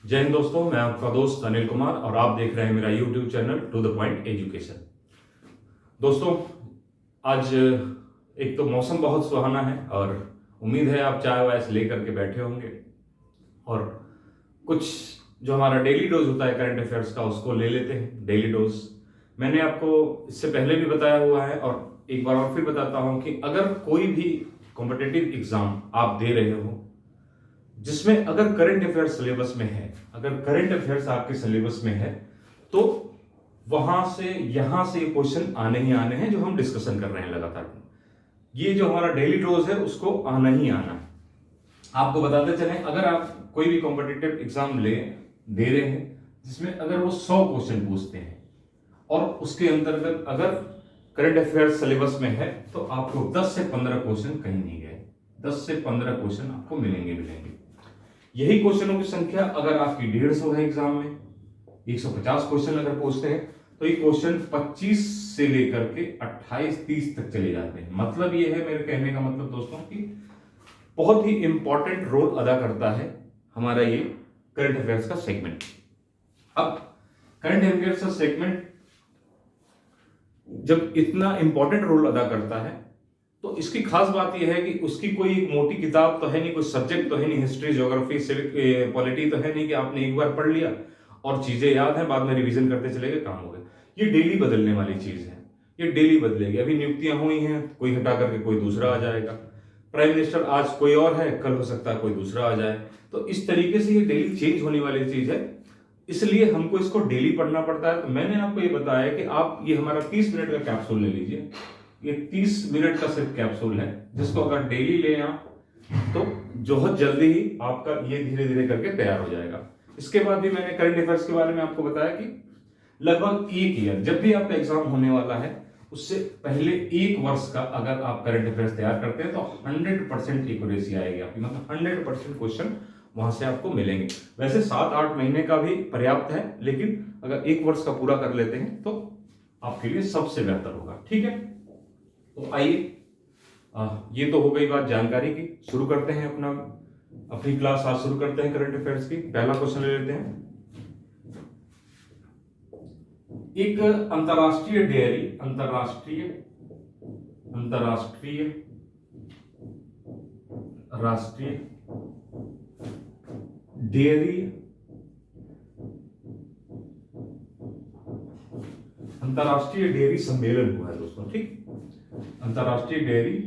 जय हिंद दोस्तों, मैं आपका दोस्त अनिल कुमार और आप देख रहे हैं मेरा YouTube channel to the point education. दोस्तों, आज एक तो मौसम बहुत सुहाना है और उम्मीद है आप चाय वाय से लेकर के बैठे होंगे और कुछ जो हमारा डेली डोज होता है करंट अफेयर्स का उसको ले लेते हैं। डेली डोज मैंने आपको इससे पहले भी बताया हुआ है और एक बार और फिर बताता हूं कि अगर कोई भी कॉम्पिटिटिव एग्जाम आप दे रहे हो जिसमें अगर करंट अफेयर्स सिलेबस में है, अगर करंट अफेयर्स आपके सिलेबस में है तो वहां से यहां से क्वेश्चन आने ही आने हैं जो हम डिस्कशन कर रहे हैं लगातार। ये जो हमारा डेली डोज है उसको आना ही आना है। आपको बताते चलें, अगर आप कोई भी कॉम्पिटिटिव एग्जाम दे रहे हैं जिसमें अगर वो 100 क्वेश्चन पूछते हैं और उसके अंतर्गत अगर करंट अफेयर्स सिलेबस में है तो आपको 10 से 15 क्वेश्चन कहीं नहीं गए। 10 से 15 क्वेश्चन आपको मिलेंगे। यही क्वेश्चनों की संख्या अगर आपकी 150 है एग्जाम में, 150 क्वेश्चन अगर पूछते हैं तो ये क्वेश्चन 25 से लेकर के 28-30 तक चले जाते हैं। मतलब ये है, मेरे कहने का मतलब दोस्तों कि बहुत ही इंपॉर्टेंट रोल अदा करता है हमारा ये करंट अफेयर्स का सेगमेंट। अब करंट अफेयर्स का सेगमेंट जब इतना इंपॉर्टेंट रोल अदा करता है तो इसकी खास बात यह है कि उसकी कोई मोटी किताब तो है नहीं, कोई सब्जेक्ट तो है नहीं, हिस्ट्री ज्योग्राफी सिविक पॉलिटी तो है नहीं कि आपने एक बार पढ़ लिया और चीजें याद हैं, बाद में रिवीजन करते चले गए, काम हो गए। ये डेली बदलने वाली चीज है, ये डेली बदलेगी। अभी नियुक्तियां हुई हैं, कोई हटा करके कोई दूसरा आ जाएगा। प्राइम मिनिस्टर आज कोई और है, कल हो सकता है कोई दूसरा आ जाए। तो इस तरीके से ये डेली चेंज होने वाली चीज है, इसलिए हमको इसको डेली पढ़ना पड़ता है। तो मैंने आपको ये बताया कि आप ये हमारा 30 मिनट का कैप्सूल ले लीजिए। ये 30 मिनट का सिर्फ कैप्सूल है जिसको अगर डेली लें आप तो बहुत जल्दी ही आपका ये धीरे धीरे करके तैयार हो जाएगा। इसके बाद भी मैंने करंट अफेयर्स के बारे में आपको बताया कि लगभग एक ईयर, जब भी आपका एग्जाम होने वाला है उससे पहले एक वर्ष का अगर आप करंट अफेयर्स तैयार करते हैं तो 100% एक्यूरेसी आएगी आपकी, मतलब 100% क्वेश्चन वहां से आपको मिलेंगे। वैसे 7-8 महीने का भी पर्याप्त है, लेकिन अगर एक वर्ष का पूरा कर लेते हैं तो आपके लिए सबसे बेहतर होगा। ठीक है, तो आइए, ये तो हो गई बात जानकारी की। शुरू करते हैं अपनी क्लास आज शुरू करते हैं करंट अफेयर्स की। पहला क्वेश्चन ले लेते हैं। एक अंतरराष्ट्रीय डेयरी अंतरराष्ट्रीय अंतरराष्ट्रीय राष्ट्रीय डेयरी अंतरराष्ट्रीय डेयरी सम्मेलन हुआ है दोस्तों। ठीक, अंतरराष्ट्रीय डेयरी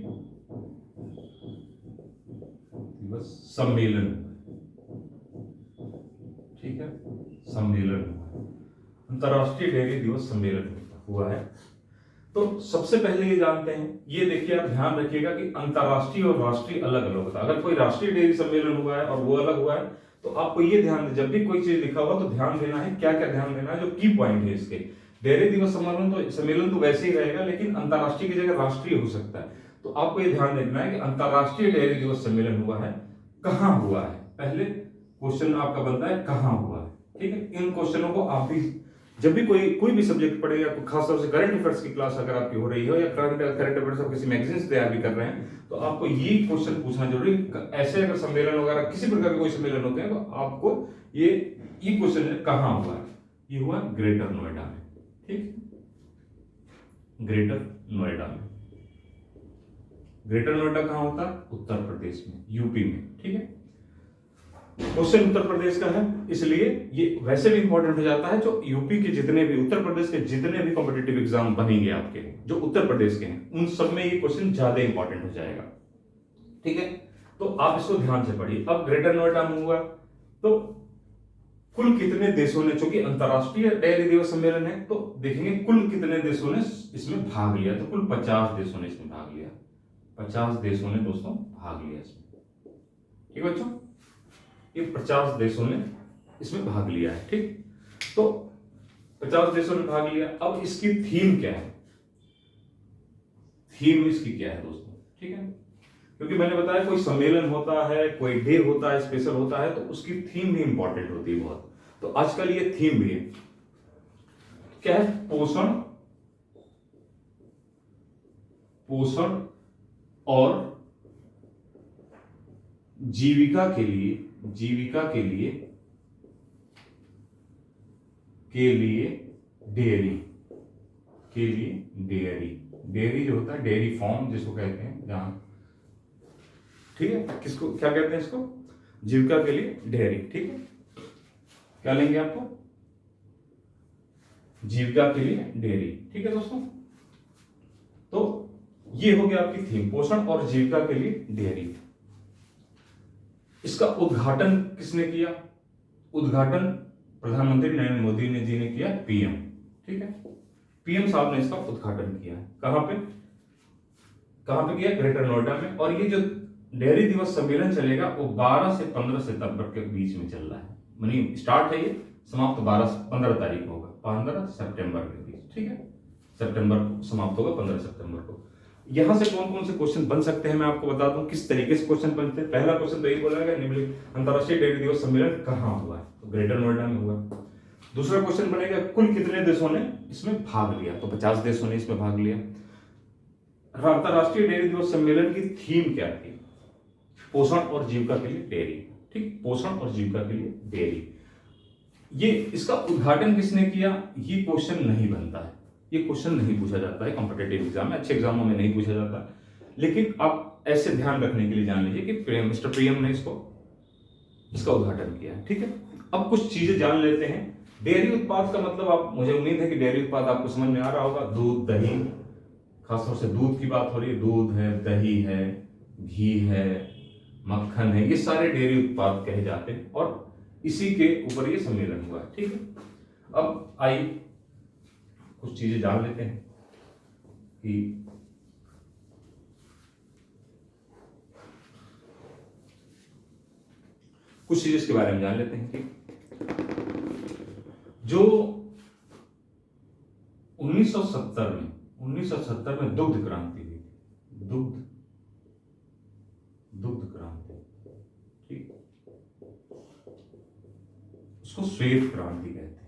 दिवस सम्मेलन, ठीक है, सम्मेलन हुआ है, अंतरराष्ट्रीय डेयरी दिवस सम्मेलन हुआ है। तो सबसे पहले ये जानते हैं, ये देखिए आप ध्यान रखिएगा कि अंतरराष्ट्रीय और राष्ट्रीय अलग अलग होता है। अगर कोई राष्ट्रीय डेयरी सम्मेलन हुआ है और वो अलग हुआ है तो आपको ये ध्यान, जब भी कोई चीज लिखा हुआ तो ध्यान देना है, क्या क्या ध्यान देना है, जो की पॉइंट है इसके। डेयरी दिवस सम्मेलन तो वैसे ही रहेगा, लेकिन अंतरराष्ट्रीय की जगह राष्ट्रीय हो सकता है। तो आपको ये ध्यान देखना है कि अंतरराष्ट्रीय डेयरी दिवस सम्मेलन हुआ है, कहां हुआ है। पहले क्वेश्चन आपका बनता है कहां हुआ है। ठीक है, इन क्वेश्चनों को आप भी जब भी कोई भी सब्जेक्ट पढ़े या खासतौर से करंट अफेयर्स की क्लास अगर आपकी हो रही हो या करंट अफेयर्स आप किसी मैगजीन तैयार भी कर रहे हैं तो आपको ये क्वेश्चन पूछना जरूरी। ऐसे अगर सम्मेलन वगैरह किसी प्रकार के कोई सम्मेलन होते हैं तो आपको ये क्वेश्चन कहां हुआ है। ये हुआ ग्रेटर नोएडा में। ठीक, ग्रेटर नोएडा में। ग्रेटर नोएडा कहां होता है? उत्तर प्रदेश में, यूपी में। ठीक है, क्वेश्चन उत्तर प्रदेश का है इसलिए ये वैसे भी इंपॉर्टेंट हो जाता है। जो यूपी के जितने भी, उत्तर प्रदेश के जितने भी कॉम्पिटिटिव एग्जाम बनेंगे आपके जो उत्तर प्रदेश के हैं उन सब में ये क्वेश्चन ज्यादा इंपॉर्टेंट हो जाएगा। ठीक है, तो आप इसको ध्यान से पढ़िए। अब ग्रेटर नोएडा में हुआ तो कुल कितने देशों ने, चूंकि अंतरराष्ट्रीय डेयरी दिवस सम्मेलन है तो देखेंगे कुल कितने देशों ने इसमें भाग लिया। तो कुल 50 देशों ने इसमें भाग लिया। 50 देशों ने दोस्तों भाग लिया इसमें। ठीक है बच्चों, ये 50 देशों ने इसमें भाग लिया है। ठीक, तो 50 देशों ने भाग लिया। अब इसकी थीम क्या है? थीम इसकी क्या है दोस्तों? ठीक है, क्योंकि मैंने बताया कोई सम्मेलन होता है, कोई डे होता है, स्पेशल होता है, तो उसकी थीम भी इंपॉर्टेंट होती है बहुत। तो आजकल ये थीम भी है, क्या है? पोषण और जीविका के लिए के लिए डेयरी, के लिए डेयरी, डेयरी जो होता है डेयरी फार्म जिसको कहते हैं जहां, ठीक है, किसको क्या कहते हैं इसको, जीविका के लिए डेयरी, ठीक है, क्या लेंगे आपको, जीविका के लिए डेयरी, ठीक है दोस्तों। तो ये हो गया आपकी थीम, पोषण और जीविका के लिए डेयरी। इसका उद्घाटन किसने किया, उद्घाटन प्रधानमंत्री नरेंद्र मोदी ने जी ने किया, पीएम, ठीक है, पीएम साहब ने इसका उद्घाटन किया। कहां पे, कहां पे किया, ग्रेटर नोएडा में। और ये जो डेयरी दिवस सम्मेलन चलेगा वो 12 से 15 सितंबर के बीच में चल रहा है, यानी स्टार्ट है ये, समाप्त 15 तारीख को होगा, 15 सितंबर के बीच, ठीक है, सितंबर समाप्त होगा 15 सितंबर को। यहां से कौन कौन से क्वेश्चन बन सकते हैं मैं आपको बता दूं, किस तरीके से क्वेश्चन बनते हैं। पहला क्वेश्चन तो यही बोला गया, निम्नलिखित अंतर्राष्ट्रीय डेयरी दिवस सम्मेलन कहां हुआ है, तो ग्रेटर नोएडा में हुआ। दूसरा क्वेश्चन बनेगा कुल कितने देशों ने इसमें भाग लिया, तो 50 देशों ने इसमें भाग लिया। अंतर्राष्ट्रीय डेयरी दिवस सम्मेलन की थीम क्या थी, पोषण और जीविका के लिए डेयरी, ठीक, पोषण और जीविका के लिए डेयरी। ये इसका उद्घाटन किसने किया, ये क्वेश्चन नहीं बनता है, ये क्वेश्चन नहीं पूछा जाता है कॉम्पिटेटिव एग्जाम में, अच्छे एग्जामों में नहीं पूछा जाता, लेकिन आप ऐसे ध्यान रखने के लिए जान लीजिए कि मिस्टर पीएम ने इसका उद्घाटन किया है, ठीक है। अब कुछ चीजें जान लेते हैं। डेयरी उत्पाद का मतलब, आप, मुझे उम्मीद है कि डेयरी उत्पाद आपको समझ में आ रहा होगा, दूध, दही, खासतौर से दूध की बात हो रही है, दूध है, दही है, घी है, मक्खन है, ये सारे डेयरी उत्पाद कहे जाते हैं और इसी के ऊपर ये सम्मेलन हुआ है, ठीक है। अब आइए कुछ चीजें जान लेते हैं कि कुछ चीजें इसके बारे में जान लेते हैं कि जो 1970 में दुग्ध क्रांति हुई, दुग्ध क्रांति, ठीक, उसको श्वेत क्रांति कहते हैं,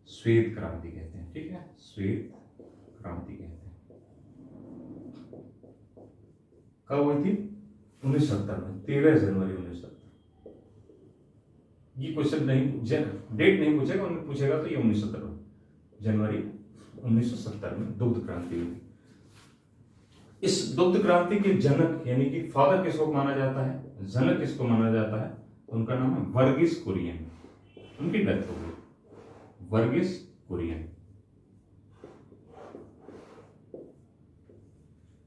श्वेत क्रांति कहते हैं, ठीक है, श्वेत क्रांति कहते हैं। कब हुई थी, 1970 में, 13 जनवरी 1970। ये क्वेश्चन नहीं, डेट नहीं पूछेगा, उन्हें पूछेगा तो ये 1970 में, जनवरी 1970 में दुग्ध क्रांति हुई। इस दुग्ध क्रांति के जनक यानी कि फादर किसको माना जाता है, जनक किसको माना जाता है, उनका नाम है वर्गीस कुरियन, उनकी डेथ हो गई, वर्गीस कुरियन।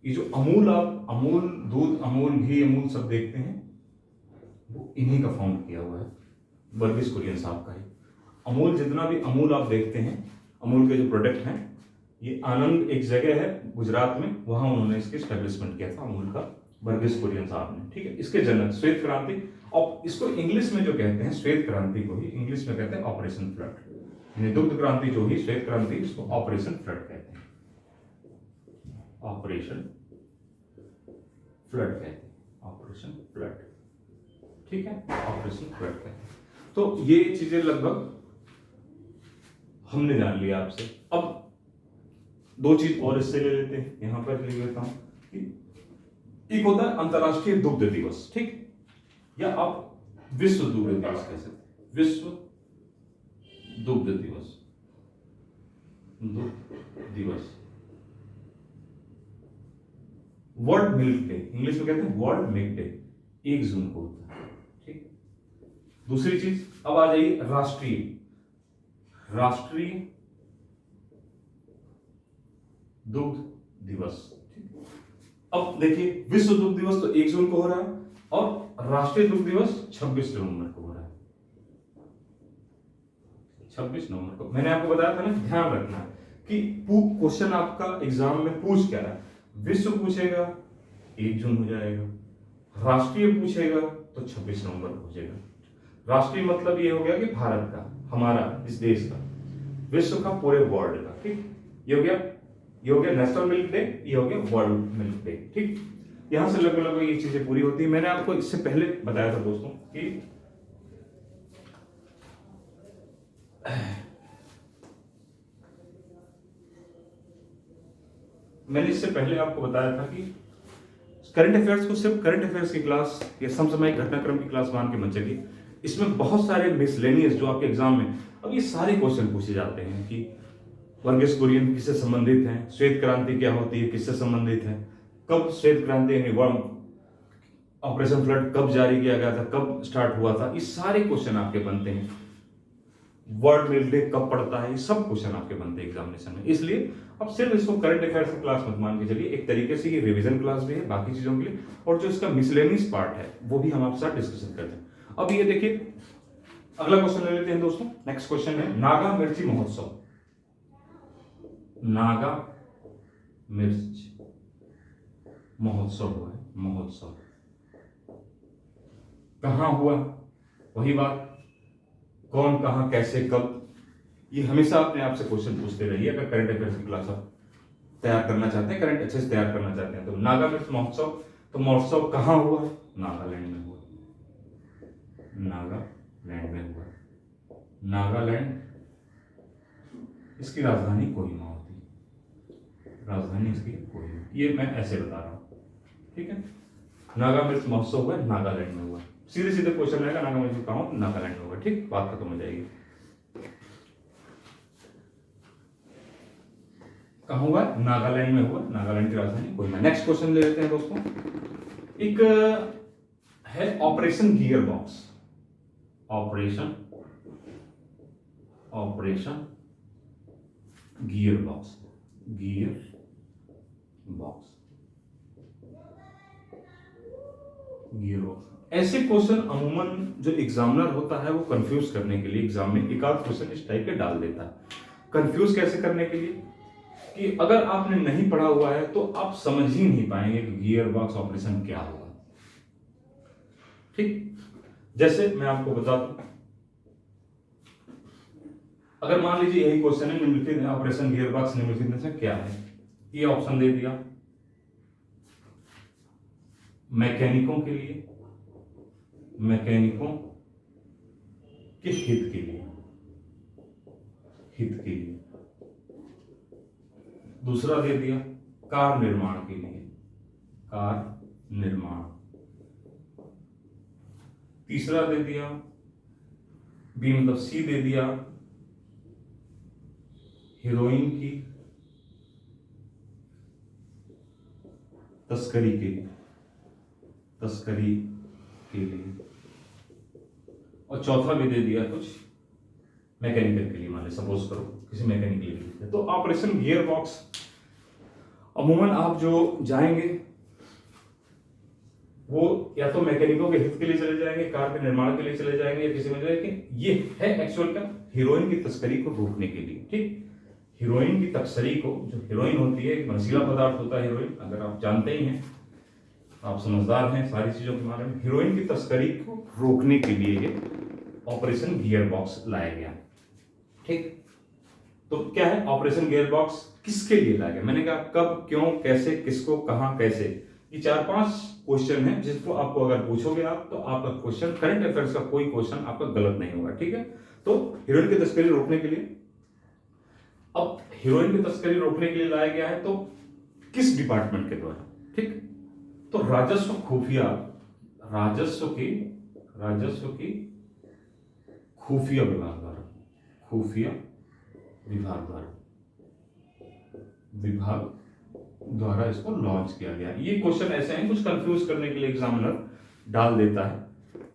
ये जो अमूल, आप अमूल दूध, अमूल घी, अमूल सब देखते हैं, वो इन्हीं का फाउंड किया हुआ है, वर्गीस कुरियन साहब का ही। अमूल, जितना भी अमूल आप देखते हैं, अमूल के जो प्रोडक्ट हैं, ये आनंद एक जगह है गुजरात में, वहां उन्होंने इसके एस्टेब्लिशमेंट किया था अमूल का, वर्गीस कुरियन साहब ने, ठीक है। इसके जनक श्वेत क्रांति, और इसको इंग्लिश में जो कहते हैं, श्वेत क्रांति को ही इंग्लिश में कहते हैं ऑपरेशन फ्लड, यानी दुग्ध क्रांति जो ही श्वेत क्रांति, इसको ऑपरेशन फ्लड कहते हैं, ऑपरेशन फ्लड कहते हैं, ऑपरेशन फ्लड, ठीक है, ऑपरेशन फ्लड कहते हैं। तो ये चीजें लगभग हमने जान लिया आपसे। अब दो चीज और इससे ले लेते हैं, यहां पर लिख लेता हूं कि एक होता है अंतर्राष्ट्रीय दुग्ध दिवस, ठीक, या आप विश्व दुग्ध दिवस कह सकते हैं, विश्व दुग्ध दिवस, दुग्ध दिवस, वर्ल्ड मिल्क डे, इंग्लिश में कहते हैं वर्ल्ड मिल्क डे, 1 जून को होता है, ठीक। दूसरी चीज, अब आ जाइए राष्ट्रीय दुग्ध दिवस, ठीक। अब देखिए, विश्व दुग्ध दिवस तो 1 जून को हो रहा है और राष्ट्रीय दुग्ध दिवस 26 नवंबर को हो रहा है, 26 नवंबर को। मैंने आपको बताया था ना, ध्यान रखना कि क्वेश्चन आपका एग्जाम में पूछ क्या रहा है, विश्व पूछेगा 1 जून हो जाएगा, राष्ट्रीय पूछेगा तो 26 नवंबर को हो जाएगा। राष्ट्रीय मतलब ये हो गया कि भारत का, हमारा, इस देश का, विश्व का, पूरे वर्ल्ड का, ठीक। ये हो गया नेशनल मिल्क डे, ये हो गया वर्ल्ड मिल्क डे, ठीक। यहां से लगभग ये चीजें पूरी होती है। मैंने आपको इससे पहले बताया था दोस्तों कि मैंने इससे पहले आपको बताया था कि करंट अफेयर्स को सिर्फ करंट अफेयर्स की क्लास या समसामयिक घटनाक्रम की क्लास मान के मत चलिए, इसमें बहुत सारे मिसलेनियस जो आपके एग्जाम में अब ये सारे क्वेश्चन पूछे जाते हैं कि वर्गीस कुरियन किससे संबंधित हैं, श्वेत क्रांति क्या होती है, किससे संबंधित है, कब श्वेत क्रांति यानी ऑपरेशन फ्लड कब जारी किया गया था, कब स्टार्ट हुआ था, ये सारे क्वेश्चन आपके बनते हैं। वर्ल्ड मिल्क डे कब पड़ता है, ये सब क्वेश्चन आपके बनते हैं एग्जामिनेशन में। इसलिए अब सिर्फ इसको करंट अफेयर्स की क्लास मत मान के चलिए, एक तरीके से ये रिवीजन क्लास भी है बाकी चीजों के लिए, और जो इसका मिसलेनियस पार्ट है वो भी हम आपके साथ डिस्कशन करते हैं। अब ये देखिए अगला क्वेश्चन ले लेते हैं दोस्तों। नेक्स्ट क्वेश्चन है नागा मिर्ची महोत्सव। नागा मिर्च महोत्सव हुआ है, महोत्सव कहां हुआ, वही बात कौन कहां कैसे कब, ये हमेशा अपने आप से क्वेश्चन पूछते रहिए अगर करंट अफेयर्स की क्लास आप तैयार करना चाहते हैं, करंट अच्छे से तैयार करना चाहते हैं। तो नागा मिर्च महोत्सव, तो महोत्सव कहां हुआ है, नागालैंड में हुआ, नागालैंड में हुआ। नागालैंड, इसकी राजधानी कोहिमा होती है, राजधानी इसकी कोहिमा, ये मैं ऐसे बता रहा हूं, ठीक है। नागा मिर्च महोत्सव हुआ नागालैंड में हुआ, सीधे सीधे क्वेश्चन रहेगा नागा मिर्च कहां, नागालैंड में हुआ, ठीक, बात खत्म हो जाएगी। कहां हुआ, नागालैंड में हुआ, नागालैंड की राजधानी कोहिमा। नेक्स्ट क्वेश्चन ले लेते हैं दोस्तों। एक है operation gear box, operation gear box, gear box, gear box. ऐसे क्वेश्चन अमूमन जो एग्जामिनर होता है वो कंफ्यूज करने के लिए एग्जाम में एक आध क्वेश्चन इस टाइप के डाल देता है। कंफ्यूज कैसे करने के लिए कि अगर आपने नहीं पढ़ा हुआ है तो आप समझ ही नहीं पाएंगे कि गियर बॉक्स ऑपरेशन क्या होगा, ठीक। जैसे मैं आपको बता दूं, अगर मान लीजिए यही क्वेश्चन है निम्नलिखित ऑपरेशन गियर बॉक्स निम्नलिखित में से क्या है, ये ऑप्शन दे दिया मैकेनिकों के लिए, मैकेनिकों के हित के लिए, हित के लिए। दूसरा दे दिया कार निर्माण के लिए, कार निर्माण। तीसरा दे दिया बी मतलब सी दे दिया हीरोइन की तस्करी के लिए, तस्करी के लिए। और चौथा भी दे दिया कुछ मैकेनिकल के लिए, मान लीजिए सपोज करो किसी मैकेनिक के लिए। तो ऑपरेशन गियर बॉक्स अमूमन आप जो जाएंगे वो या तो मैकेनिकों के हित के लिए चले जाएंगे, कार के निर्माण के लिए चले जाएंगे, या किसी में जाएंगे। ये है एक्चुअल का हीरोइन की तस्करी को रोकने के लिए, ठीक। हीरोइन की तस्करी को, जो हीरोइन होती है एक नशीला पदार्थ होता है हीरोइन, अगर आप जानते ही हैं, आप समझदार हैं सारी चीजों के बारे में। हीरोइन की तस्करी को रोकने के लिए ये ऑपरेशन गियर बॉक्स लाया गया, ठीक। तो क्या है ऑपरेशन गियर बॉक्स, किसके लिए लाया गया, मैंने कहा कब क्यों कैसे किसको कहां कैसे, ये 4-5 क्वेश्चन है जिसको आपको अगर पूछोगे आप तो आपका क्वेश्चन करंट अफेयर्स का कोई क्वेश्चन आपका गलत नहीं होगा, ठीक है। तो हीरोइन की तस्करी रोकने के लिए, अब हीरोइन की तस्करी रोकने के लिए लाया गया है तो किस डिपार्टमेंट के द्वारा, ठीक। तो राजस्व खुफिया, राजस्व की खुफिया विभाग द्वारा, खुफिया विभाग द्वारा इसको लॉन्च किया गया। ये क्वेश्चन ऐसे हैं कुछ कंफ्यूज करने के लिए एग्जामिनर डाल देता है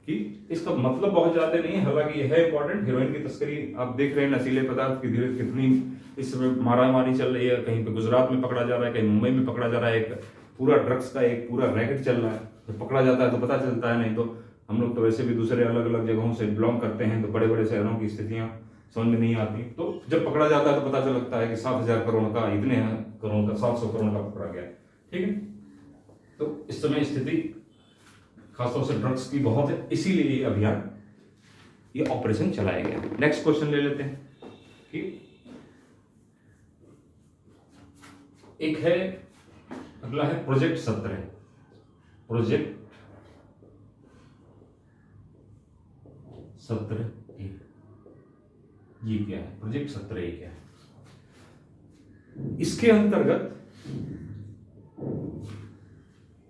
कि इसका मतलब बहुत ज्यादा नहीं है, हालांकि यह है इंपॉर्टेंट। हीरोइन की तस्करी आप देख रहे हैं, नशीले पदार्थ की धीरे कितनी इस समय मारामारी चल रही है, कहीं पे गुजरात में पकड़ा जा रहा है, कहीं मुंबई में पकड़ा जा रहा है, एक पूरा ड्रग्स का एक पूरा रैकेट चल रहा है। तो पकड़ा जाता है तो पता चलता है, नहीं तो हम लोग तो वैसे भी दूसरे अलग अलग जगहों से बिलोंग करते हैं, तो बड़े बड़े शहरों की स्थितियां समझ में नहीं आती। तो जब पकड़ा जाता है तो पता चलता है कि 7,000 करोड़ का, इतने करोड़ का, 700 करोड़ का पकड़ा गया, ठीक है। तो इस समय स्थिति खासतौर से ड्रग्स की बहुत है, इसीलिए ये अभियान, ये ऑपरेशन चलाया गया। नेक्स्ट क्वेश्चन ले लेते हैं कि एक है, अगला है प्रोजेक्ट 17, प्रोजेक्ट 17A। ये क्या है प्रोजेक्ट 17A क्या है? इसके अंतर्गत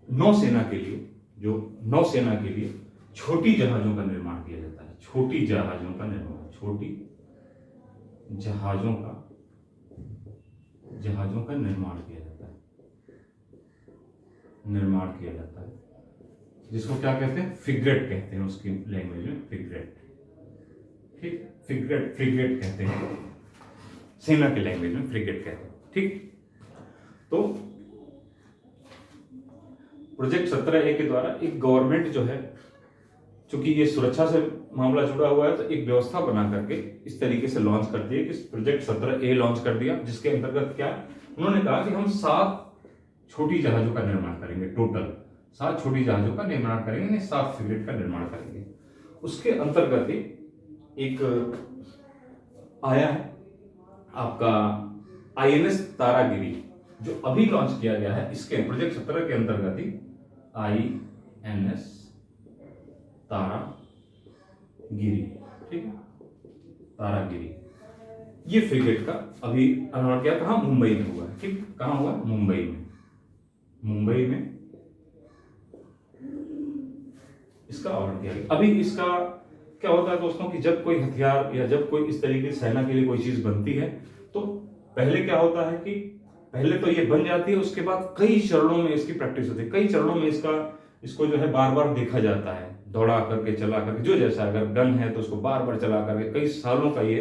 नौसेना के लिए, जो नौसेना के लिए छोटी जहाजों का निर्माण किया जाता है, छोटी जहाजों का निर्माण, छोटी जहाज़ों का निर्माण किया जाता है, जिसको क्या कहते हैं, फ्रिगेट कहते हैं उसकी लैंग्वेज में, फ्रिगेट। ठीक, फ्रिगेट कहते हैं, सेना की लैंग्वेज में फ्रिगेट कहते हैं। ठीक, तो प्रोजेक्ट 17A के द्वारा एक गवर्नमेंट जो है, चूंकि ये सुरक्षा से मामला जुड़ा हुआ है, तो एक व्यवस्था बना करके इस तरीके से लॉन्च कर दिया कि प्रोजेक्ट 17A लॉन्च कर दिया, जिसके अंतर्गत क्या उन्होंने कहा कि हम 7 छोटी जहाजों का निर्माण करेंगे, टोटल 7 छोटी जहाजों का निर्माण करेंगे, 7 फ्रिगेट का निर्माण करेंगे। उसके अंतर्गत एक आया है आपका INS तारागिरी, जो अभी लॉन्च किया गया है, इसके प्रोजेक्ट 17 के अंतर्गत ही INS तारागिरी, ठीक है, तारागिरी, ये फ्रिगेट का अभी निर्माण किया, कहाँ, मुंबई में हुआ है। ठीक, कहाँ हुआ, मुंबई में इसका ऑर्डर किया गया। अभी इसका क्या होता है दोस्तों कि जब कोई हथियार या जब कोई इस तरीके से सेना के लिए कोई चीज बनती है, तो पहले क्या होता है कि पहले तो ये बन जाती है, उसके बाद कई चरणों में इसकी प्रैक्टिस होती है, कई चरणों में इसको जो है बार बार देखा जाता है, दौड़ा करके, चला करके, जो जैसा, अगर गन है तो उसको बार बार चला करके, कई सालों का ये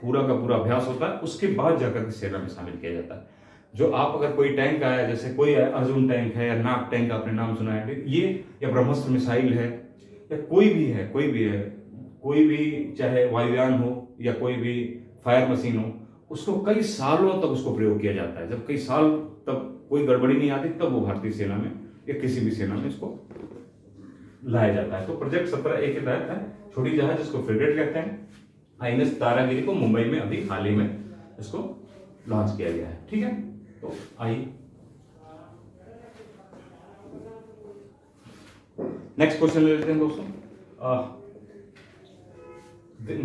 पूरा का पूरा अभ्यास होता है, उसके बाद जाकर के सेना में शामिल किया जाता है। जो आप अगर कोई टैंक आया, जैसे कोई अर्जुन टैंक है या नाग टैंक, आपने नाम सुना है, ये या ब्रह्मोस मिसाइल है, या कोई भी है, चाहे वायुयान हो या कोई भी फायर मशीन हो, उसको कई सालों तक उसको प्रयोग किया जाता है। जब कई साल तब कोई गड़बड़ी नहीं आती, तब वो भारतीय सेना में या किसी भी सेना में इसको लाया जाता है। तो प्रोजेक्ट 17A के तहत है छोटी जहाज, जिसको फ्रिगेट कहते हैं, INS तारागिरी को मुंबई में अभी हाल ही में इसको लॉन्च किया गया है। ठीक है, तो आइए नेक्स्ट क्वेश्चन ले लेते हैं दोस्तों।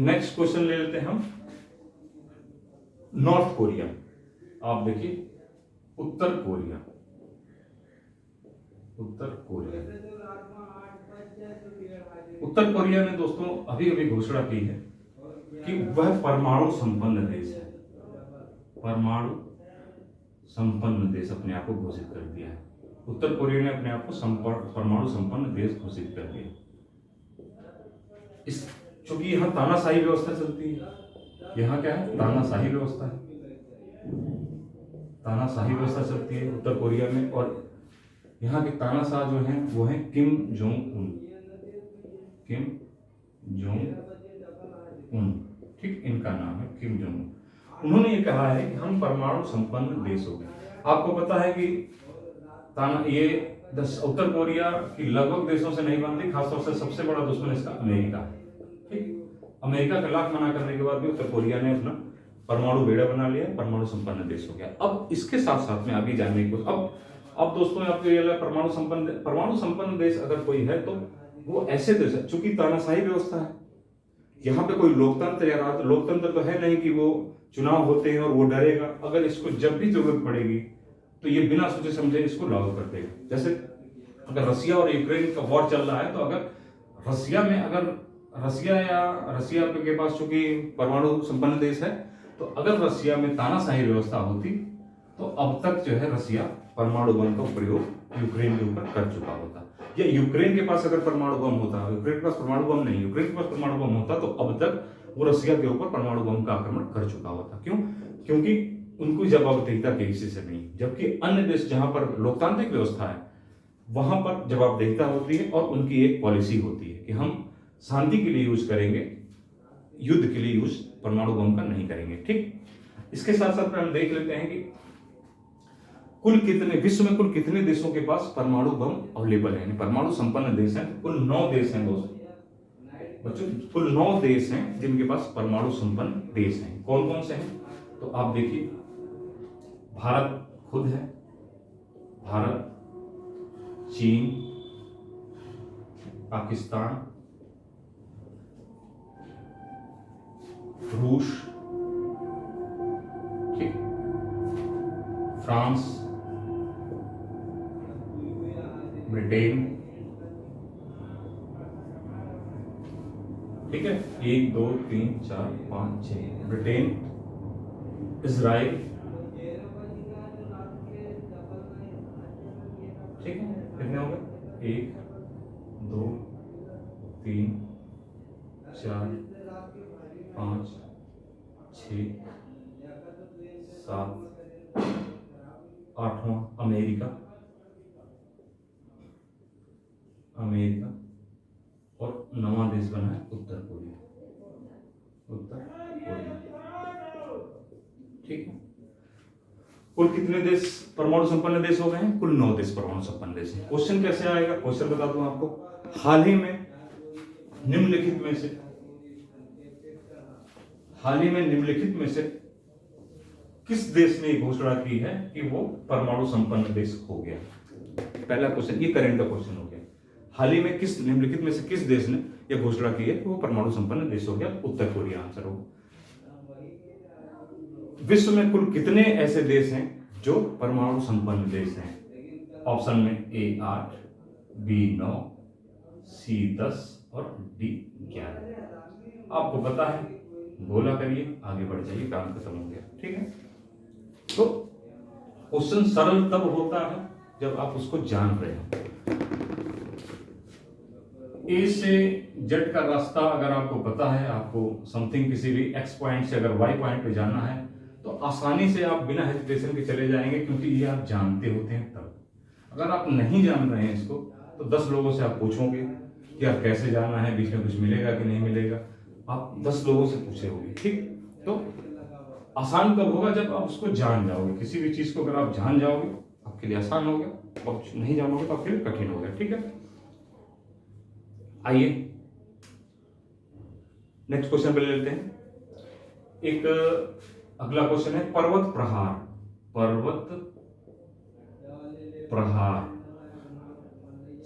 नेक्स्ट क्वेश्चन ले लेते हैं हम नॉर्थ कोरिया। आप देखिए, उत्तर कोरिया ने दोस्तों अभी अभी घोषणा की है कि वह परमाणु संपन्न देश है। परमाणु संपन्न देश अपने आप को घोषित कर दिया है। उत्तर कोरिया ने अपने आप को परमाणु संपन्न देश घोषित कर दिया। इस चूंकि यहाँ तानाशाही व्यवस्था चलती है, यहाँ क्या है, तानाशाही व्यवस्था है, तानाशाही व्यवस्था चलती है उत्तर कोरिया में, और यहाँ के तानाशाह जो हैं वो हैं किम जोंग उन। ठीक, इनका नाम है किम जोंग उन। उन्होंने ये कहा है कि हम परमाणु संपन्न देश हो गए। आपको पता है कि ये उत्तर कोरिया की लगभग देशों से नहीं बनती, खासतौर से सबसे बड़ा दुश्मन इसका अमेरिका है। ठीक, अमेरिका का लाख मना करने के बाद भी उत्तर कोरिया ने अपना परमाणु बेड़ा बना लिया, परमाणु संपन्न देश हो गया। अब इसके साथ साथ में अभी जानने को अब दोस्तों आपको ये परमाणु संपन्न देश अगर कोई है तो वो ऐसे देश है, चूंकि तानाशाही व्यवस्था है, यहाँ पे कोई लोकतंत्र तो है नहीं कि वो चुनाव होते हैं और वो डरेगा। अगर इसको जब भी जरूरत पड़ेगी तो ये बिना सोचे समझे इसको लागू कर देगा। जैसे अगर रसिया और यूक्रेन का वॉर चल रहा है, तो अगर रसिया के पास चूंकि परमाणु संपन्न देश है, तो अगर रसिया में तानाशाही व्यवस्था होती तो अब तक जो है रसिया परमाणु बम का प्रयोग यूक्रेन के ऊपर कर चुका होता, या यूक्रेन के पास अगर परमाणु बम होता, यूक्रेन के पास परमाणु बम नहीं, यूक्रेन के पास परमाणु बम होता तो अब तक वो रसिया के ऊपर परमाणु बम का आक्रमण कर चुका होता। क्यों? क्योंकि उनको जवाबदेहिता किसी से नहीं, जबकि अन्य देश जहां पर लोकतांत्रिक व्यवस्था है वहां पर जवाबदेहिता होती है और उनकी एक पॉलिसी होती है कि हम शांति के लिए यूज करेंगे, युद्ध के लिए यूज परमाणु बम का नहीं करेंगे। ठीक, इसके साथ साथ में हम देख लेते हैं कि विश्व में कुल कितने देशों के पास परमाणु बम अवेलेबल है, परमाणु संपन्न देश हैं। कुल 9 देश हैं दोस्तों, बच्चों, कुल 9 देश हैं जिनके पास परमाणु संपन्न देश हैं। कौन कौन से हैं? तो आप देखिए, भारत खुद है, भारत, चीन, पाकिस्तान, रूस, ठीक, फ्रांस, ब्रिटेन, ठीक है, 1 2 3 4 5 6, ब्रिटेन, इजराइल, ठीक है, कितने हो गए? 1 2 3 4 5 6 7, 8वां अमेरिका, अमेरिका, और 9वां देश बना है उत्तर कोरिया, उत्तर कोरिया, ठीक है। कुल कितने देश परमाणु संपन्न देश हो गए हैं? कुल 9 देश परमाणु संपन्न देश हैं। क्वेश्चन कैसे आएगा? क्वेश्चन बता दूं आपको, हाल ही में निम्नलिखित में से किस देश ने घोषणा की है कि वो परमाणु संपन्न देश हो गया? पहला क्वेश्चन, ये करंट का क्वेश्चन हो गया। हाल ही में निम्नलिखित में से किस देश ने यह घोषणा की है कि वो परमाणु संपन्न देश हो गया? उत्तर कोरिया आंसर होगा। विश्व में कुल कितने ऐसे देश हैं जो परमाणु संपन्न देश हैं? ऑप्शन में ए 8, बी 9, सी 10 और डी 11। आपको पता है, बोला करिए, आगे बढ़ जाइए, काम खत्म हो गया, ठीक है। तो क्वेश्चन सरल तब होता है जब आप उसको जान रहे हो। ए से जेड का रास्ता अगर आपको पता है, आपको समथिंग किसी भी एक्स पॉइंट से अगर वाई पॉइंट पे जाना है तो आसानी से आप बिना हेजिटेशन के चले जाएंगे, क्योंकि ये आप जानते होते हैं। तब अगर आप नहीं जान रहे हैं इसको तो 10 लोगों से आप पूछोगे कि यार कैसे जाना है, बीच में कुछ मिलेगा कि नहीं मिलेगा, आप 10 लोगों से पूछे होंगे, ठीक। तो आसान कब होगा? जब आप उसको जान जाओगे। किसी भी चीज को अगर आप जान जाओगे आपके लिए आसान हो गया, और नहीं जानोगे तो आपके लिए कठिन हो गया, ठीक है। आइए नेक्स्ट क्वेश्चन पे ले लेते हैं। एक अगला क्वेश्चन है पर्वत प्रहार। पर्वत प्रहार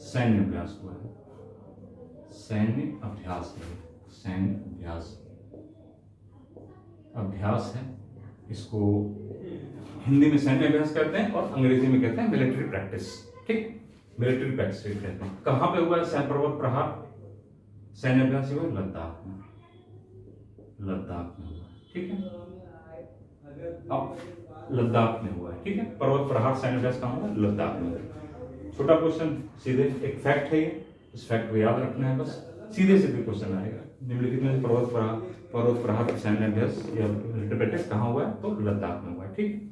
सैन्य अभ्यास को है, सैन्य अभ्यास है, सैन्य अभ्यास है। इसको हिंदी में सैन्य अभ्यास कहते हैं और अंग्रेजी में कहते हैं मिलिट्री प्रैक्टिस, ठीक। मिलिट्री प्रैक्टिस कहते हैं। कहां पे हुआ है पर्वत प्रहार सैन्य अभ्यास? हुआ लद्दाख में, लद्दाख में हुआ, ठीक है। अब लद्दाख में हुआ है, ठीक है। पर्वत प्रहार सैन्य अभ्यास कहां हुआ? लद्दाख में। छोटा क्वेश्चन, सीधे एक फैक्ट है ये, इस फैक्ट को याद रखना है बस, सीधे क्वेश्चन आएगा। निम्नलिखित में पर्वत प्रहार सैन्य अभ्यास या मिलिट्री प्रैक्टिस कहां हुआ है? तो लद्दाख में हुआ है, ठीक।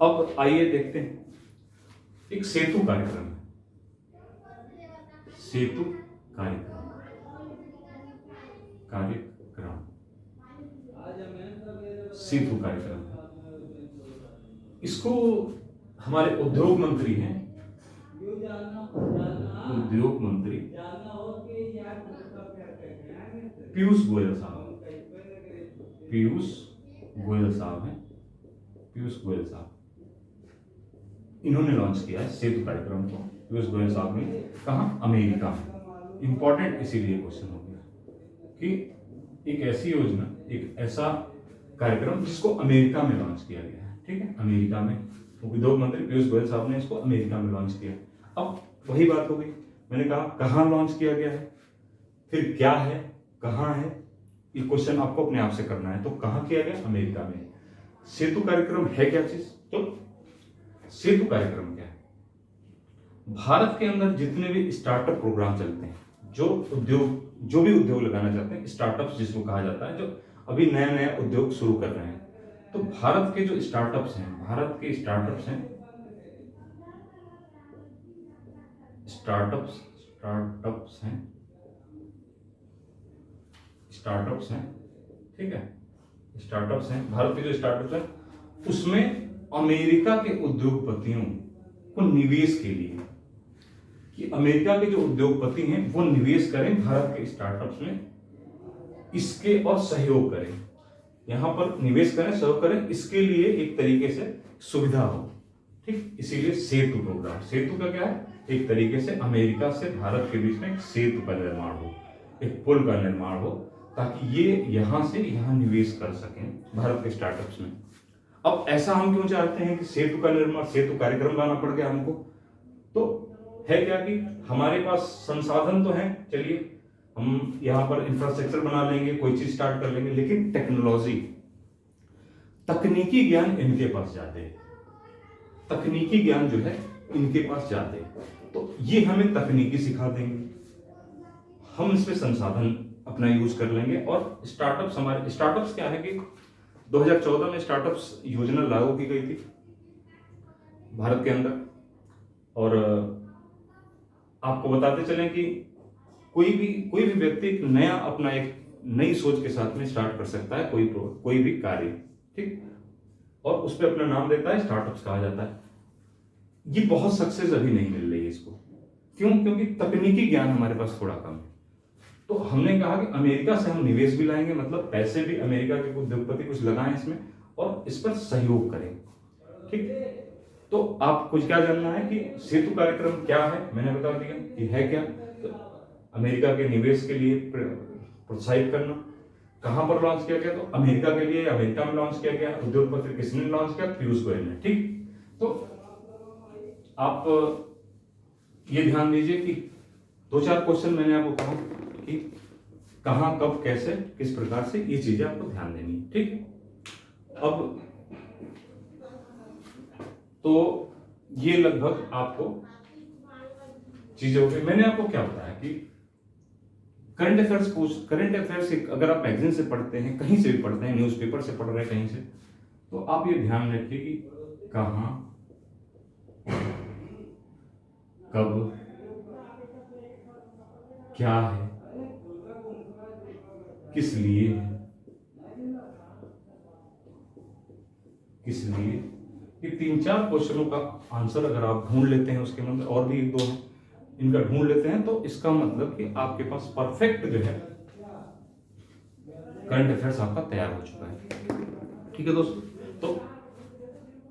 अब आइए देखते हैं, एक सेतु कार्यक्रम है, सेतु कार्यक्रम सेतु कार्यक्रम। इसको हमारे उद्योग मंत्री हैं, उद्योग मंत्री पीयूष गोयल साहब, पीयूष गोयल साहब हैं, पीयूष गोयल साहब, इन्होंने लॉन्च किया है सेतु कार्यक्रम को। पीयूष गोयल साहब ने कहा? अमेरिका में। इंपॉर्टेंट इसीलिए क्वेश्चन हो गया कि एक ऐसी योजना, एक ऐसा कार्यक्रम जिसको अमेरिका में लॉन्च किया गया है, ठीक है। अमेरिका में उद्योग मंत्री पीयूष गोयल साहब ने इसको अमेरिका में लॉन्च किया। अब वही बात हो गई, मैंने कहा कहां लॉन्च किया गया है, फिर क्या है, कहां है, ये क्वेश्चन आपको अपने आप से करना है। तो कहां किया गया? अमेरिका में। सेतु कार्यक्रम है क्या चीज? तो सेतु कार्यक्रम क्या है? भारत के अंदर जितने भी स्टार्टअप प्रोग्राम चलते हैं, जो भी उद्योग लगाना चाहते हैं, स्टार्टअप्स जिसको कहा जाता है, जो अभी नया नया उद्योग शुरू कर रहे हैं, तो भारत के जो स्टार्टअप्स हैं, भारत के स्टार्टअप्स हैं, ठीक है, स्टार्टअप्स हैं, भारत के जो स्टार्टअप्स हैं, उसमें अमेरिका के उद्योगपतियों को निवेश के लिए, कि अमेरिका के जो उद्योगपति हैं वो निवेश करें भारत के स्टार्टअप्स में, इसके और सहयोग करें, यहां पर निवेश करें, सहयोग करें, इसके लिए एक तरीके से सुविधा हो, ठीक। इसीलिए सेतु प्रोग्राम, सेतु का क्या है? एक तरीके से अमेरिका से भारत के बीच में एक सेतु का निर्माण हो, एक पुल का निर्माण हो, ताकि ये यहां से यहां निवेश कर सकें भारत के स्टार्टअप्स में। अब ऐसा हम क्यों चाहते हैं कि सेतु का निर्माण, सेतु कार्यक्रम लाना पड़ गया हमको? तो है क्या कि हमारे पास संसाधन तो हैं, चलिए हम यहाँ पर इंफ्रास्ट्रक्चर बना लेंगे, कोई चीज स्टार्ट कर लेंगे, लेकिन टेक्नोलॉजी, तकनीकी ज्ञान इनके पास जाते हैं, तकनीकी ज्ञान जो है इनके पास जाते हैं। तो ये हमें तकनीकी सिखा देंगे, हम इस पे संसाधन अपना यूज कर लेंगे। और स्टार्टअप्स, हमारे स्टार्टअप्स क्या है कि 2014 में स्टार्टअप्स योजना लागू की गई थी भारत के अंदर। और आपको बताते चलें कि कोई भी व्यक्ति एक नई सोच के साथ में स्टार्ट कर सकता है कोई भी कार्य, ठीक, और उस पर अपना नाम देता है, स्टार्टअप्स कहा जाता है। ये बहुत सक्सेस अभी नहीं मिल रही है इसको, क्यों? क्योंकि तकनीकी ज्ञान हमारे पास थोड़ा कम है। तो हमने कहा कि अमेरिका से हम निवेश भी लाएंगे, मतलब पैसे भी अमेरिका के उद्योगपति कुछ लगाएं इसमें और इस पर सहयोग करें, ठीक। तो आपको क्या जानना है कि सेतु कार्यक्रम क्या है, मैंने बता दिया कि है क्या। तो अमेरिका के निवेश के लिए प्रोत्साहित करना। कहां पर लॉन्च किया गया? तो अमेरिका के लिए, अमेरिका में लॉन्च किया गया। उद्योगपति किसने लॉन्च किया? पीयूष गोयल ने, ठीक। तो आप ये ध्यान दीजिए कि 2-4 क्वेश्चन मैंने आपको कहा कि कहां, कब, कैसे, किस प्रकार से, ये चीजें आपको ध्यान देनी है, ठीक। अब तो ये लगभग आपको चीजें हो गई। मैंने आपको क्या बताया कि करंट अफेयर्स अगर आप मैगजीन से पढ़ते हैं, कहीं से भी पढ़ते हैं, न्यूज़पेपर से पढ़ रहे हैं, कहीं से, तो आप ये ध्यान रखिए कि कहां, कब, क्या है, किस लिए है, किस लिए। ये 3-4 क्वेश्चनों का आंसर अगर आप ढूंढ लेते हैं, उसके मतलब और भी 1-2 हैं, इनका ढूंढ लेते हैं, तो इसका मतलब कि आपके पास परफेक्ट जो है करंट अफेयर्स आपका तैयार हो चुका है, ठीक है दोस्तों। तो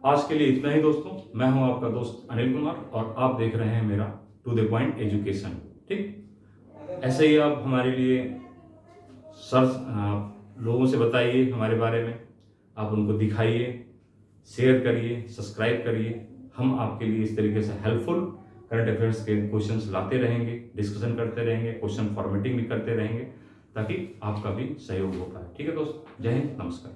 आज के लिए इतना ही दोस्तों। मैं हूं आपका दोस्त अनिल कुमार और आप देख रहे हैं मेरा टू द पॉइंट एजुकेशन, ठीक। ऐसे ही आप हमारे लिए लोगों से बताइए हमारे बारे में, आप उनको दिखाइए, शेयर करिए, सब्सक्राइब करिए। हम आपके लिए इस तरीके से हेल्पफुल करंट अफेयर्स के क्वेश्चंस लाते रहेंगे, डिस्कशन करते रहेंगे, क्वेश्चन फॉर्मेटिंग भी करते रहेंगे, ताकि आपका भी सहयोग हो पाए, ठीक है दोस्तों। जय हिंद, नमस्कार।